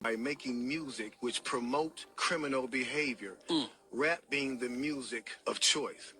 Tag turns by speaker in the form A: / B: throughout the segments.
A: by making music which promote criminal behavior, rap being the music of choice.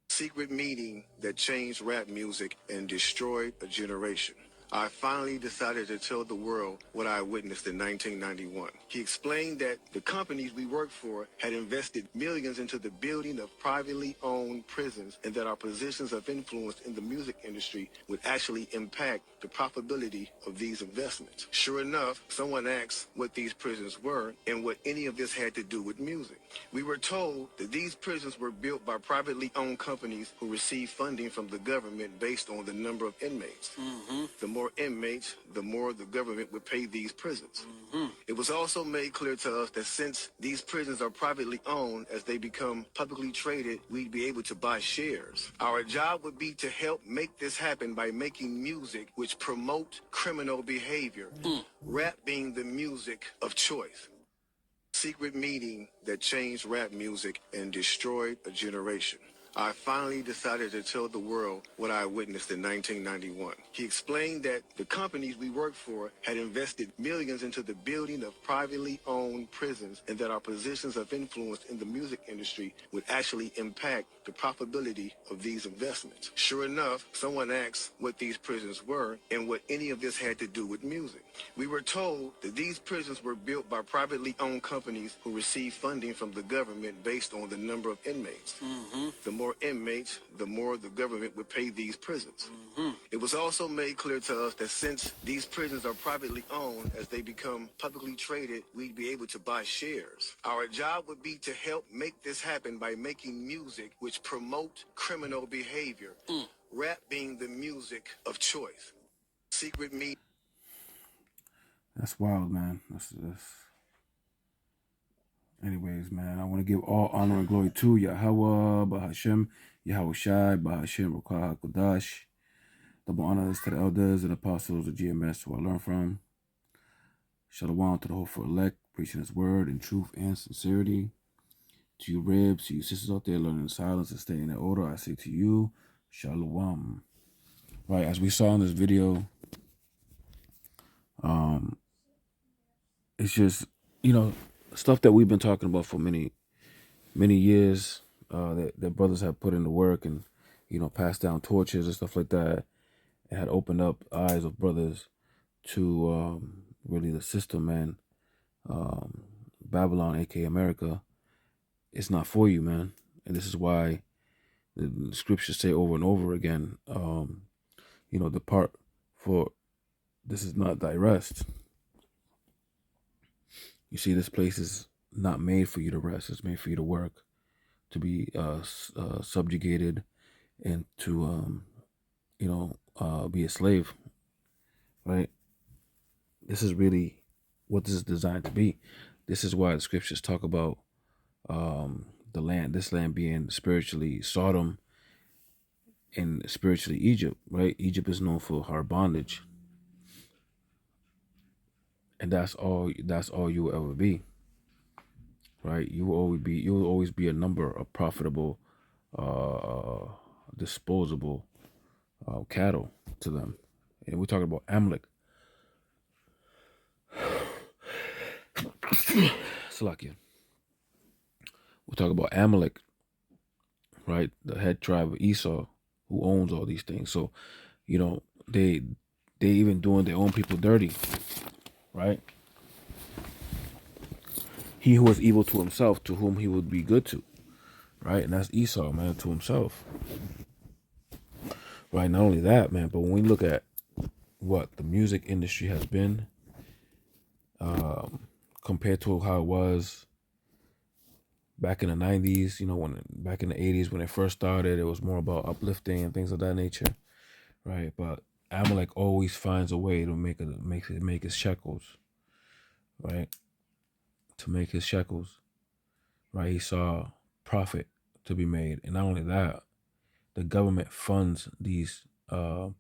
A: Secret meeting that changed rap music and destroyed a generation. I finally decided to tell the world what I witnessed in 1991. He explained that the companies we worked for had invested millions into the building of privately owned prisons and that our positions of influence in the music industry would actually impact the profitability of these investments. Sure enough, someone asked what these prisons were and what any of this had to do with music. We were told that these prisons were built by privately owned companies who received funding from the government based on the number of inmates. The more inmates, the more the government would pay these prisons. It was also made clear to us that since these prisons are privately owned, as they become publicly traded, we'd be able to buy shares. Our job would be to help make this happen by making music which promote criminal behavior, rap being the music of choice. Secret meeting that changed rap music and destroyed a generation. I finally decided to tell the world what I witnessed in 1991. He explained that the companies we worked for had invested millions into the building of privately owned prisons and that our positions of influence in the music industry would actually impact the profitability of these investments. Sure enough, someone asked what these prisons were and what any of this had to do with music. We were told that these prisons were built by privately owned companies who received funding from the government based on the number of inmates. The more inmates, the more the government would pay these prisons. It was also made clear to us that since these prisons are privately owned, as they become publicly traded, we'd be able to buy shares. Our job would be to help make this happen by making music which promote criminal behavior, rap being the music of choice. Secret me.
B: That's wild, man. Anyways, man, I want to give all honor and glory to Yahweh, Bahashem, Yahweh Shai, Bahashem, Rukah HaKodash. Double honors to the elders and apostles of GMS who I learned from. Shalom to the hopeful elect, preaching his word in truth and sincerity. To you ribs, to you sisters out there learning in silence and staying in order, I say to you, Shalom. Right, as we saw in this video, it's just, stuff that we've been talking about for many years, that brothers have put into work and, passed down torches and stuff like that. It had opened up eyes of brothers to really the system, man. Babylon, aka America, it's not for you, man. And this is why the scriptures say over and over again, depart, for this is not thy rest. You see, this place is not made for you to rest. It's made for you to work, to be subjugated, and to, be a slave, right? This is really what this is designed to be. This is why the scriptures talk about this land being spiritually Sodom and spiritually Egypt, right? Egypt is known for hard bondage. And that's all you will ever be. Right? You will always be a number of profitable, disposable cattle to them. And we're talking about Amalek. Salakia. We're talking about Amalek, right? The head tribe of Esau, who owns all these things. So, they even doing their own people dirty, right? He who is evil to himself, to whom he would be good to, right? And that's Esau, man, to himself. Right, not only that, man, but when we look at what the music industry has been, compared to how it was back in the 90s, back in the 80s when it first started, it was more about uplifting and things of that nature, right? But Amalek always finds a way to make his shekels, right? To make his shekels, right? He saw profit to be made, and not only that, the government funds these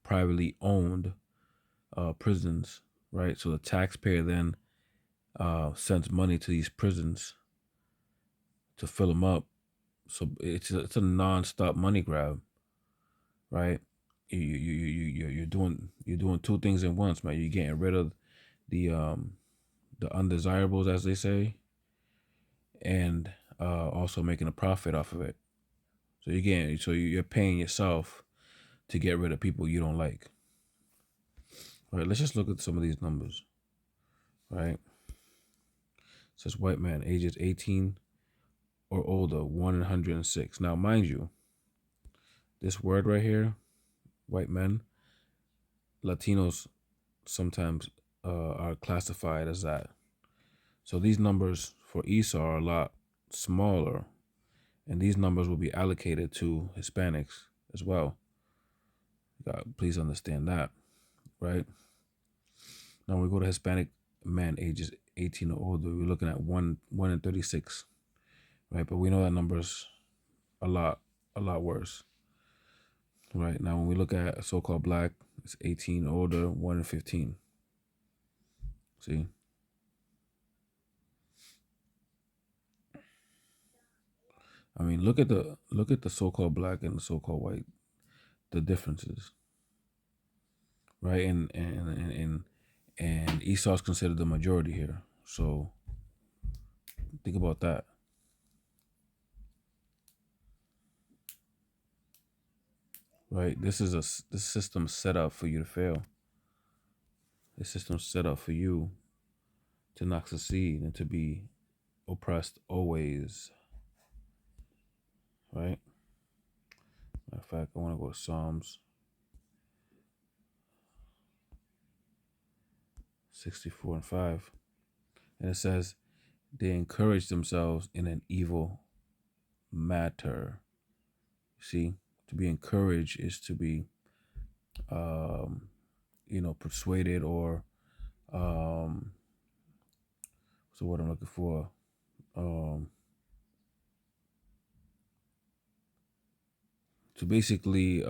B: privately owned prisons, right? So the taxpayer then sends money to these prisons to fill them up. So it's a non-stop money grab, right? You're doing two things at once, man. You're getting rid of the the undesirables, as they say, and also making a profit off of it. So you're paying yourself to get rid of people you don't like. All right, let's just look at some of these numbers. Right, it says white man ages 18 or older, 1 in 106. Now, mind you, this word right here, white men, Latinos sometimes are classified as that. So these numbers for Esau are a lot smaller, and these numbers will be allocated to Hispanics as well. Please understand that, right? Now, when we go to Hispanic men ages 18 or older, we're looking at 1 in 36, right? But we know that number's a lot worse, right? Now, when we look at so-called black, it's 18 or older, 1 in 15. See? I mean, look at the so-called black and the so-called white, the differences, right? And Esau's considered the majority here. So think about that. Right? This system's set up for you to fail. This system's set up for you to not succeed and to be oppressed always. Right? Matter of fact, I want to go to Psalms 64 and 5. And it says, they encourage themselves in an evil matter. See, to be encouraged is to be, persuaded or, so what I'm looking for, to basically,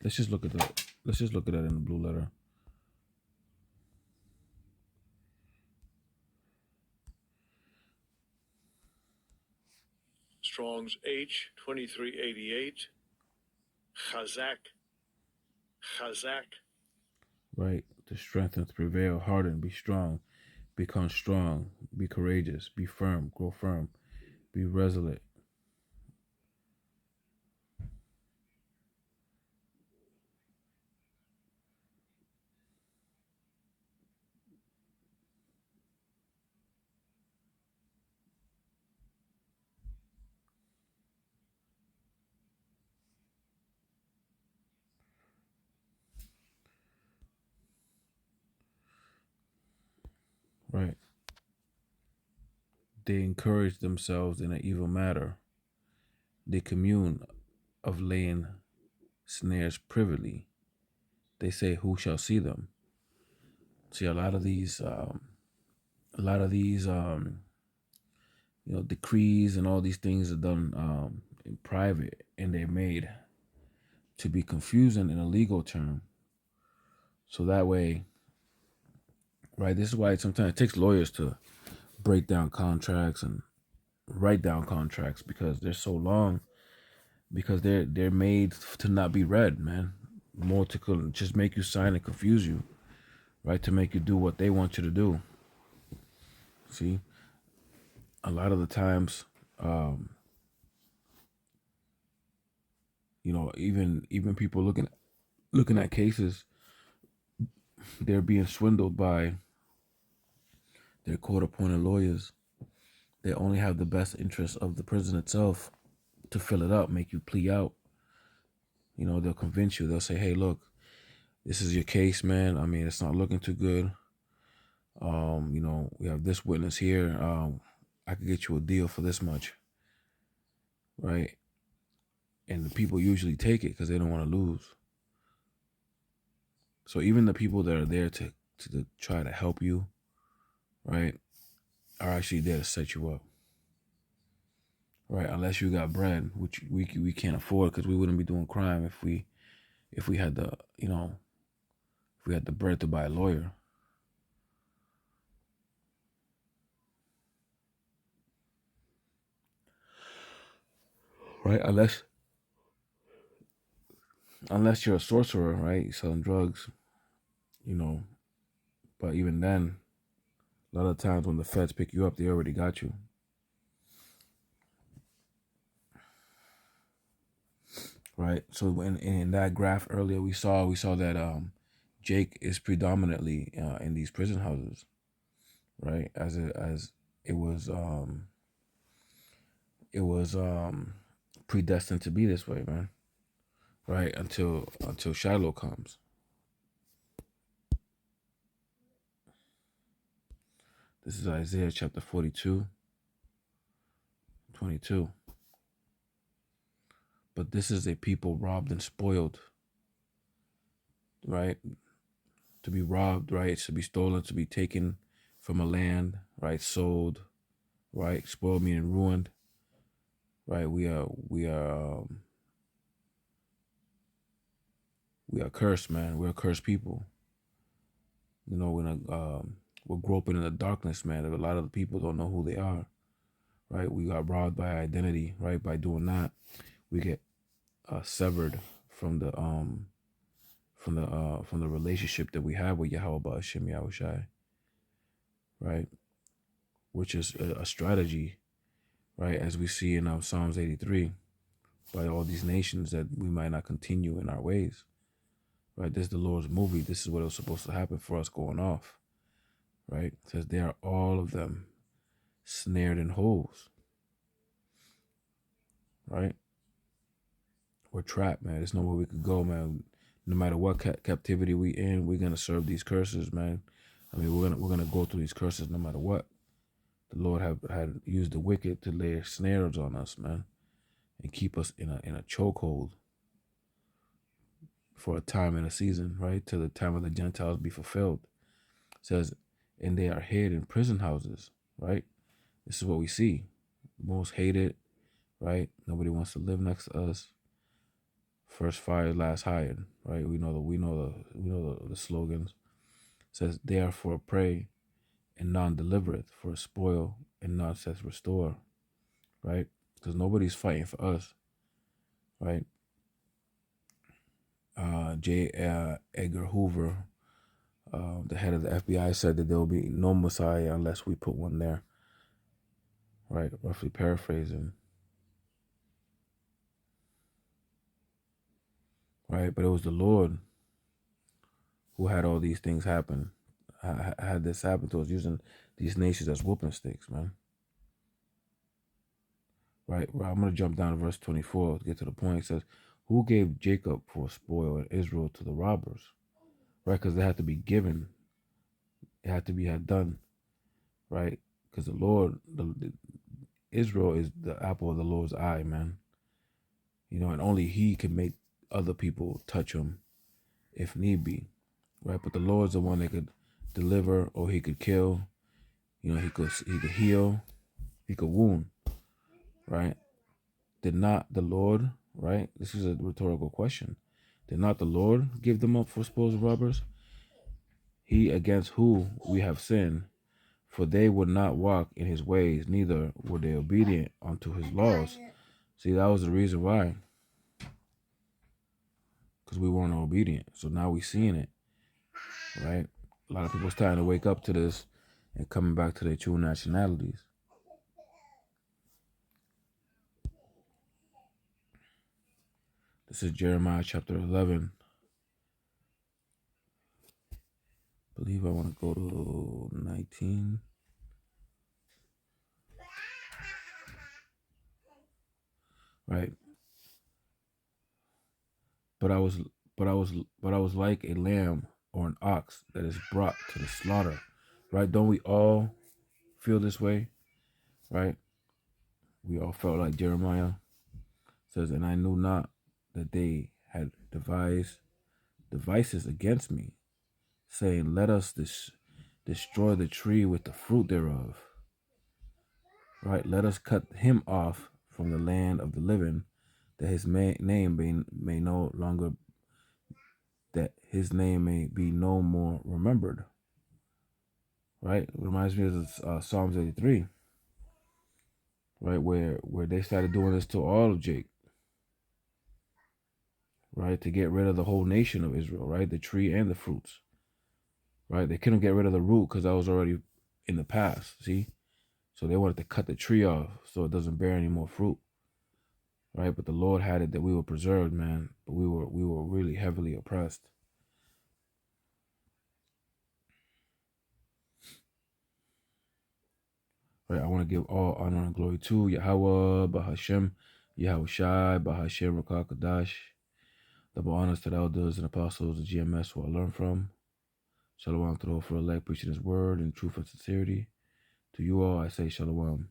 B: let's just look at that in the blue letter.
C: Strong's H2388. Chazak.
B: Right, to strengthen, to prevail, harden, be strong, become strong, be courageous, be firm, grow firm, be resolute. Right. They encourage themselves in an evil matter. They commune of laying snares privily. They say, "Who shall see them?" See, a lot of these, decrees and all these things are done in private, and they're made to be confusing in a legal term. So that way, right? This is why sometimes it takes lawyers to break down contracts and write down contracts because they're so long, because they're made to not be read, man. More to just make you sign and confuse you, right? To make you do what they want you to do. See, a lot of the times, even people looking at cases, they're being swindled by their court-appointed lawyers. They only have the best interest of the prison itself to fill it up, make you plea out. They'll convince you. They'll say, "Hey, look, this is your case, man. I mean, it's not looking too good. We have this witness here. I could get you a deal for this much." Right? And the people usually take it because they don't want to lose. So even the people that are there to try to help you, right, are actually there to set you up. Right? Unless you got bread, which we can't afford because we wouldn't be doing crime if we had the if we had the bread to buy a lawyer. Right? Unless you're a sorcerer, right? You're selling drugs, you know, but even then, a lot of times when the feds pick you up, they already got you. Right. So in that graph earlier, we saw that Jake is predominantly in these prison houses, right? As it was predestined to be this way, man. Right, until Shiloh comes. This is Isaiah chapter 42, 22. But this is a people robbed and spoiled, right? To be robbed, right? To be stolen, to be taken from a land, right? Sold, right? Spoiled meaning ruined, right? We are cursed, man. We're a cursed people. You know, we're groping in the darkness, man. A lot of the people don't know who they are, right? We got robbed by identity, right? By doing that, we get severed from the relationship that we have with Yahweh Hashem Yahushai, right? Which is a strategy, right? As we see in Psalms 83, by all these nations that we might not continue in our ways, right? This is the Lord's movie. This is what was supposed to happen for us going off, right? It says they are all of them snared in holes, right? We're trapped, man. There's nowhere we could go, man. No matter what captivity we in, we're gonna serve these curses, man. I mean, we're gonna go through these curses no matter what. The Lord had used the wicked to lay snares on us, man, and keep us in a chokehold for a time and a season, right? Till the time of the Gentiles be fulfilled. It says, and they are hid in prison houses, right? This is what we see. Most hated, right? Nobody wants to live next to us. First fired, last hired, right? We know the slogans. It says they are for a prey and none delivereth, for a spoil and none says restore, right? Because nobody's fighting for us, right? J. Edgar Hoover, the head of the FBI, said that there will be no Messiah unless we put one there, right? Roughly paraphrasing, right? But it was the Lord who had all these things happen. Had this happen to us using these nations as whooping sticks, man. Right? Well, I'm going to jump down to verse 24 to get to the point. It says, who gave Jacob for spoil and Israel to the robbers? Right? Because they had to be given. It had to be had done. Right? Because the Lord, Israel is the apple of the Lord's eye, man. You know, and only he can make other people touch him if need be. Right? But the Lord's the one that could deliver, or he could kill. You know, he could heal, he could wound. Right? Did not the Lord, right? This is a rhetorical question. Did not the Lord give them up for supposed robbers? He against who we have sinned, for they would not walk in his ways, neither were they obedient unto his laws. See, that was the reason why. Because we weren't obedient. So now we seeing it, right? A lot of people starting to wake up to this and coming back to their true nationalities. This is Jeremiah chapter 11. I believe I want to go to 19. Right. But I was like a lamb or an ox that is brought to the slaughter. Right? Don't we all feel this way? Right? We all felt like Jeremiah says, and I knew not that they had devised devices against me, saying, let us destroy the tree with the fruit thereof. Right? Let us cut him off from the land of the living, that his name may no longer, that his name may be no more remembered. Right? It reminds me of Psalms 83. Right? Where they started doing this to all of Jake. Right? To get rid of the whole nation of Israel. Right? The tree and the fruits. right? They couldn't get rid of the root because that was already in the past, see? So they wanted to cut the tree off so it doesn't bear any more fruit, right? But the Lord had it that we were preserved, man. But we were really heavily oppressed. Right? I want to give all honor and glory to Yahweh, Bahashem, Yahweh Shai, Bahashem, Rakakadash. Double honors to the elders and apostles of GMS who I learned from. Shalom to the whole for elect, preaching his word in truth and sincerity. To you all, I say shalom.